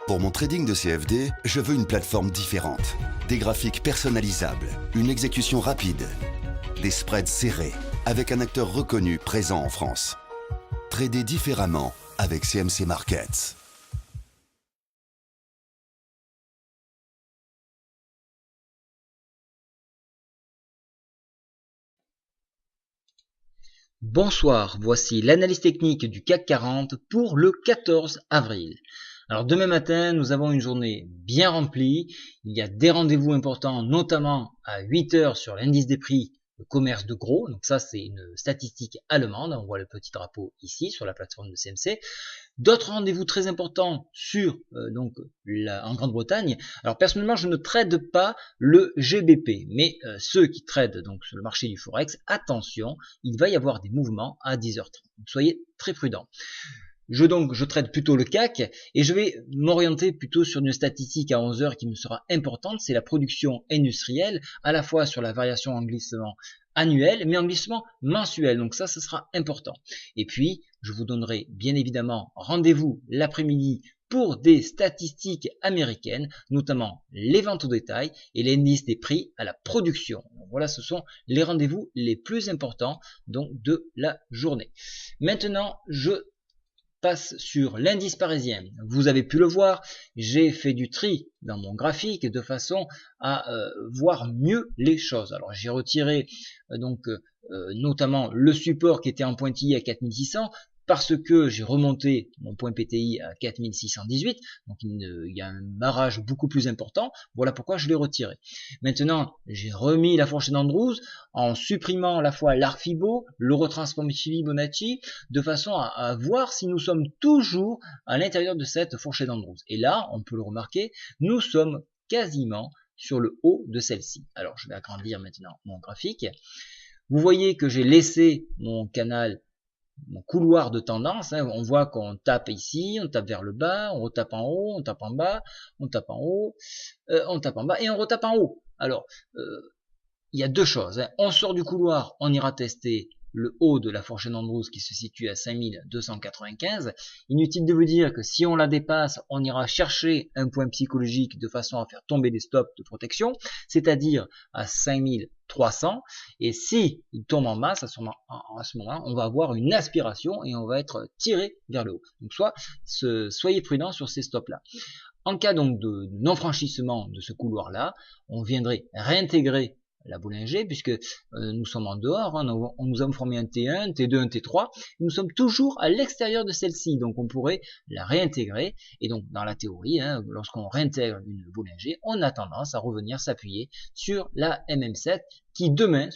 Pour mon trading de CFD, je veux une plateforme différente. Des graphiques personnalisables, une exécution rapide, des spreads serrés, avec un acteur reconnu présent en France. Trader différemment avec CMC Markets. Bonsoir, voici l'analyse technique du CAC 40 pour le 14 avril. Alors demain matin, nous avons une journée bien remplie. Il y a des rendez-vous importants, notamment à 8 heures sur l'indice des prix, le commerce de gros. Donc ça, c'est une statistique allemande. On voit le petit drapeau ici sur la plateforme de CMC. D'autres rendez-vous très importants sur en Grande-Bretagne. Alors personnellement, je ne trade pas le GBP, mais ceux qui tradent donc sur le marché du Forex, attention, il va y avoir des mouvements à 10h30. Donc soyez très prudents. Je trade plutôt le CAC et je vais m'orienter plutôt sur une statistique à 11h qui me sera importante, c'est la production industrielle, à la fois sur la variation en glissement annuel, mais en glissement mensuel. Donc ça sera important. Et puis, je vous donnerai bien évidemment rendez-vous l'après-midi pour des statistiques américaines, notamment les ventes au détail et l'indice des prix à la production. Donc voilà, ce sont les rendez-vous les plus importants donc de la journée. Maintenant, je passe sur l'indice parisien. Vous avez pu le voir, j'ai fait du tri dans mon graphique de façon à voir mieux les choses. Alors j'ai retiré notamment le support qui était en pointillé à 4600 parce que j'ai remonté mon point PTI à 4618, donc il y a un barrage beaucoup plus important, voilà pourquoi je l'ai retiré. Maintenant, j'ai remis la fourchette d'Andrews en supprimant à la fois l'arc Fibo, le retransform Fibonacci, de façon à voir si nous sommes toujours à l'intérieur de cette fourchette d'Andrews. Et là, on peut le remarquer, nous sommes quasiment sur le haut de celle-ci. Alors, je vais agrandir maintenant mon graphique. Vous voyez que j'ai laissé mon canal, mon couloir de tendance, on voit qu'on tape ici, on tape vers le bas, on retape en haut, on tape en bas, on tape en haut, on tape en bas et on retape en haut. Alors, il y a deux choses, on sort du couloir, on ira tester le haut de la fourchette d'Andrews qui se situe à 5295. Inutile de vous dire que si on la dépasse, on ira chercher un point psychologique de façon à faire tomber les stops de protection, c'est-à-dire à 5300. Et si il tombe en masse, à ce moment-là, on va avoir une aspiration et on va être tiré vers le haut. Donc soyez prudents sur ces stops-là. En cas donc de non-franchissement de ce couloir-là, on viendrait réintégrer la Bollinger, puisque nous sommes en dehors, on nous a formé un T1, T2, un T3, nous sommes toujours à l'extérieur de celle-ci, donc on pourrait la réintégrer, et donc dans la théorie, lorsqu'on réintègre une Bollinger, on a tendance à revenir s'appuyer sur la MM7, qui demain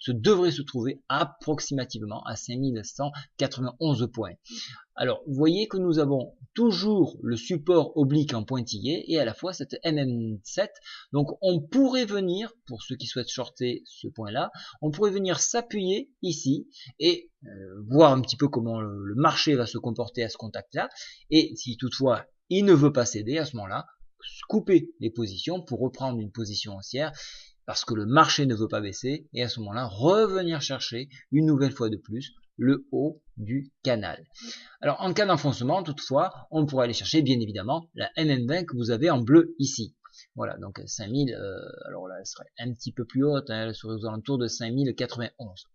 devrait se trouver approximativement à 5191 points. Alors, vous voyez que nous avons toujours le support oblique en pointillé et à la fois cette MM7. Donc, on pourrait venir, pour ceux qui souhaitent shorter ce point-là, on pourrait venir s'appuyer ici et voir un petit peu comment le marché va se comporter à ce contact-là. Et si toutefois il ne veut pas céder, à ce moment-là, couper les positions pour reprendre une position haussière, parce que le marché ne veut pas baisser, et à ce moment-là, revenir chercher une nouvelle fois de plus le haut du canal. Alors, en cas d'enfoncement, toutefois, on pourrait aller chercher, bien évidemment, la MM20 que vous avez en bleu ici. Voilà, donc 5000, alors là, elle serait un petit peu plus haute, elle serait aux alentours de 5091.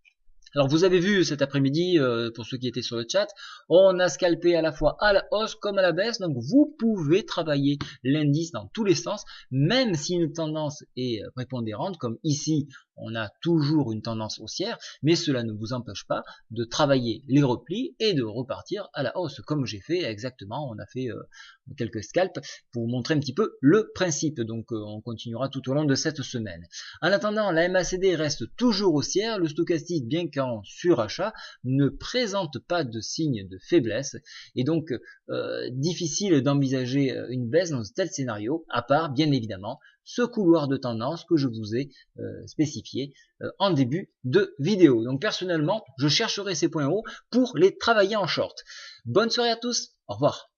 Alors vous avez vu cet après-midi, pour ceux qui étaient sur le chat, on a scalpé à la fois à la hausse comme à la baisse, donc vous pouvez travailler l'indice dans tous les sens, même si une tendance est prépondérante, comme ici on a toujours une tendance haussière, mais cela ne vous empêche pas de travailler les replis et de repartir à la hausse, comme j'ai fait exactement, on a fait quelques scalps pour vous montrer un petit peu le principe, donc on continuera tout au long de cette semaine. En attendant, la MACD reste toujours haussière, le stochastique, bien qu'en surachat, ne présente pas de signe de faiblesse, et donc difficile d'envisager une baisse dans un tel scénario, à part bien évidemment ce couloir de tendance que je vous ai spécifié en début de vidéo. Donc personnellement, je chercherai ces points hauts pour les travailler en short. Bonne soirée à tous, au revoir.